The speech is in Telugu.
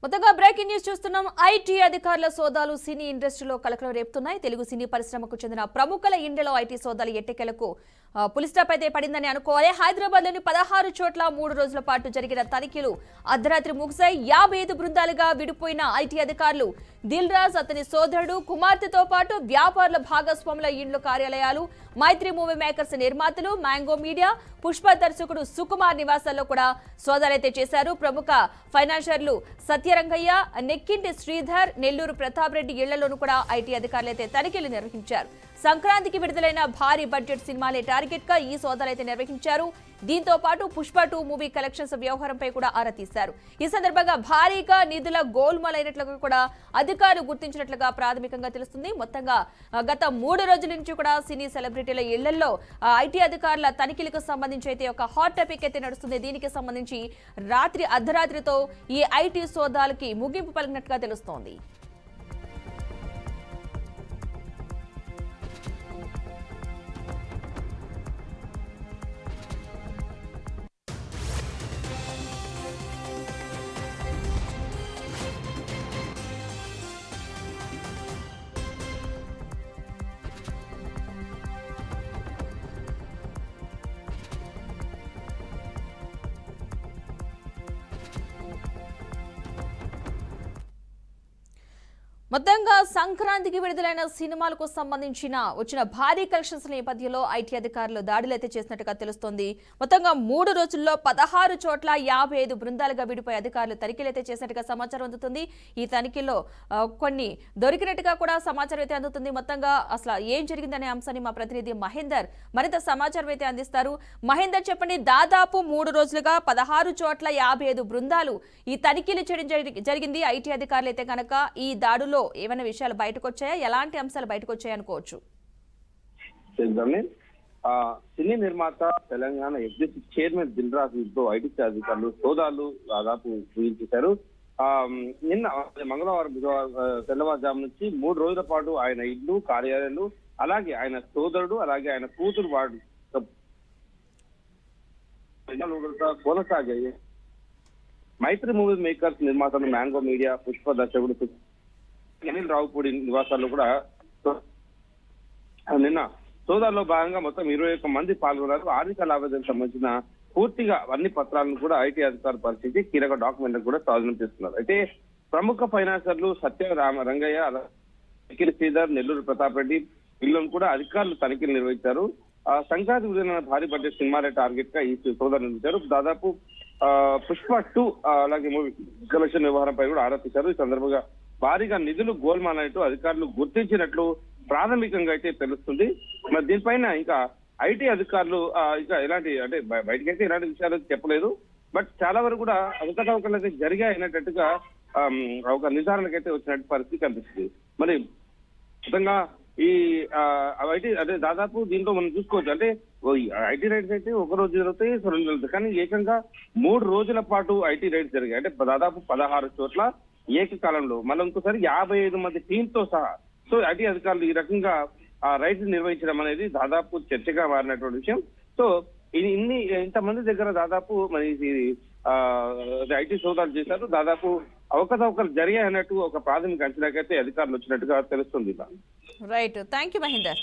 మొత్తంగా బ్రేకింగ్ న్యూస్ చూస్తున్నాం. ఐటీ అధికారుల సోదాలు సినీ ఇండస్ట్రీలో కలకలం రేపుతున్నాయి. తెలుగు సినీ పరిశ్రమకు చెందిన ప్రముఖుల ఇండ్లలో ఐటీ సోదాలు ఎట్టకేలకు పులిస్టాప్ అయితే పడిందని అనుకోవాలి. హైదరాబాద్ లోని 16 చోట్ల 3 రోజుల పాటు జరిగిన తనిఖీలు అర్ధరాత్రి ముగిశాయి. 55 బృందాలుగా విడిపోయిన ఐటీ అధికారులు దిల్ రాజ్, అతని సోదరుడు, కుమార్తెతో పాటు వ్యాపారుల భాగస్వాముల ఇండ్లు, కార్యాలయాలు, మైత్రి మూవీ మేకర్స్ నిర్మాతలు, మ్యాంగో మీడియా, పుష్ప దర్శకుడు సుకుమార్ నివాసాల్లో కూడా సోదాలైతే చేశారు. ప్రముఖ ఫైనాన్షియర్లు సత్యరంగయ్య, నెక్కింటి శ్రీధర్, నెల్లూరు ప్రతాప్ రెడ్డి ఇళ్లలోనూ కూడా ఐటీ అధికారులైతే తనిఖీలు నిర్వహించారు. సంక్రాంతికి విడుదలైన భారీ బడ్జెట్ సినిమాలే టార్గెట్ గా ఈ సోదాలైతే నిర్వహించారు. దీంతో పాటు పుష్ప 2 మూవీ కలెక్షన్స్ వ్యవహారంపై కూడా ఆరా తీశారు. ఈ సందర్భంగా భారీగా నిధుల గోల్మాల్ అయినట్లుగా కూడా అధికారులు గుర్తించినట్లుగా ప్రాథమికంగా తెలుస్తుంది. మొత్తంగా గత 3 రోజుల నుంచి కూడా సినీ సెలబ్రిటీల ఇళ్లలో ఐటీ అధికారుల తనిఖీలకు సంబంధించి అయితే ఒక హాట్ టాపిక్ అయితే నడుస్తుంది. దీనికి సంబంధించి అర్ధరాత్రితో ఈ ఐటీ సోదాలకి ముగింపు పలికినట్లుగా తెలుస్తోంది. మొత్తంగా సంక్రాంతికి విడుదలైన సినిమాలకు సంబంధించిన వచ్చిన భారీ కలెక్షన్స్ నేపథ్యంలో ఐటీ అధికారులు దాడులు అయితే చేసినట్టుగా తెలుస్తోంది. మొత్తంగా 3 రోజుల్లో 16 చోట్ల 55 బృందాలుగా విడిపోయి అధికారులు తనిఖీలు అయితే చేసినట్టుగా సమాచారం అందుతుంది. ఈ తనిఖీల్లో కొన్ని దొరికినట్టుగా కూడా సమాచారం అయితే అందుతుంది. మొత్తంగా అసలు ఏం జరిగిందనే అంశాన్ని మా ప్రతినిధి మహేందర్ మరింత సమాచారం అయితే అందిస్తారు. మహేందర్, చెప్పండి, దాదాపు 3 రోజులుగా 16 చోట్ల 55 బృందాలు ఈ తనిఖీలు చేయడం జరిగింది. ఐటీ అధికారులు అయితే కనుక ఈ దాడులో ఏమైనా విషయాలు బయటకు వచ్చాయా? ఎలాంటి అంశాలు బయటకు వచ్చాయి అనుకోవచ్చు? సినీ నిర్మాత తెలంగాణ ఎగ్జిక్యూటివ్ చైర్మన్ దిల్ రాజ్ తో ఐటీ అధికారులు సోదాలు దాదాపు పూజించారు. నిన్న మంగళవారం తెల్లవారుజాము నుంచి 3 రోజుల పాటు ఆయన ఇల్లు, కార్యాలయాలు, అలాగే ఆయన సోదరుడు, అలాగే ఆయన కూతురు వాడు కొనసాగాయి. మైత్రి మూవీ మేకర్స్ నిర్మాతలు, మ్యాంగో మీడియా, పుష్ప దర్శకుడు అనిల్ రావుపూడి నివాసాల్లో కూడా నిన్న సోదాల్లో భాగంగా మొత్తం 21 మంది పాల్గొన్నారు. ఆర్థిక లావాదేవీలకు సంబంధించిన పూర్తిగా అన్ని పత్రాలను కూడా ఐటీ అధికారులు పరిశీలించి కీలక డాక్యుమెంట్ కూడా స్వాధీనం చేస్తున్నారు. అయితే ప్రముఖ ఫైనాన్సర్లు రంగయ్య, నెక్కింటి శ్రీధర్, నెల్లూరు ప్రతాప్ రెడ్డి వీళ్ళను కూడా అధికారులు తనిఖీలు నిర్వహించారు. సంక్రాంతి విడుదలైన భారీ బడ్జెట్ సినిమాలే టార్గెట్ గా ఈ సోదాలు నిర్వహించారు. దాదాపు పుష్ప 2 అలాగే మూవీ కలెక్షన్ వ్యవహారంపై కూడా ఆరా తీశారు. ఈ సందర్భంగా భారీగా నిధులు గోల్మాల్ అయినట్టు అధికారులు గుర్తించినట్లు ప్రాథమికంగా అయితే తెలుస్తుంది. మరి దీనిపైన ఇంకా ఐటీ అధికారులు ఇంకా ఎలాంటి అంటే బయటకైతే ఎలాంటి విషయాలు చెప్పలేదు. బట్ చాలా వరకు కూడా అవకతవకలు అయితే జరిగాయి అయినట్టుగా ఒక నిర్ధారణకైతే వచ్చినట్టు పరిస్థితి కనిపిస్తుంది. మరి మొత్తంగా ఈ ఐటీ అదే దాదాపు దీంట్లో మనం చూసుకోవచ్చు. అంటే ఐటీ రైడ్స్ అయితే ఒక రోజు జరుగుతాయి, 2 రోజులు జరుగుతాయి, కానీ ఏకంగా 3 రోజుల పాటు ఐటీ రైడ్స్ జరిగాయి. అంటే దాదాపు 16 చోట్ల ఏకకాలంలో మళ్ళీ ఇంకోసారి 55 మంది టీంతో సహా. సో ఐటీ అధికారులు ఈ రకంగా రైడ్స్ నిర్వహించడం అనేది దాదాపు చర్చగా మారినటువంటి విషయం. సో ఇంతమంది దగ్గర దాదాపు మరి ఐటీ సోదాలు చేశారు. దాదాపు అవకతవకలు జరిగాయి అన్నట్టు ఒక ప్రాథమిక అంచనాకైతే అధికారులు వచ్చినట్టుగా తెలుస్తుంది. Right, thank you Mahender.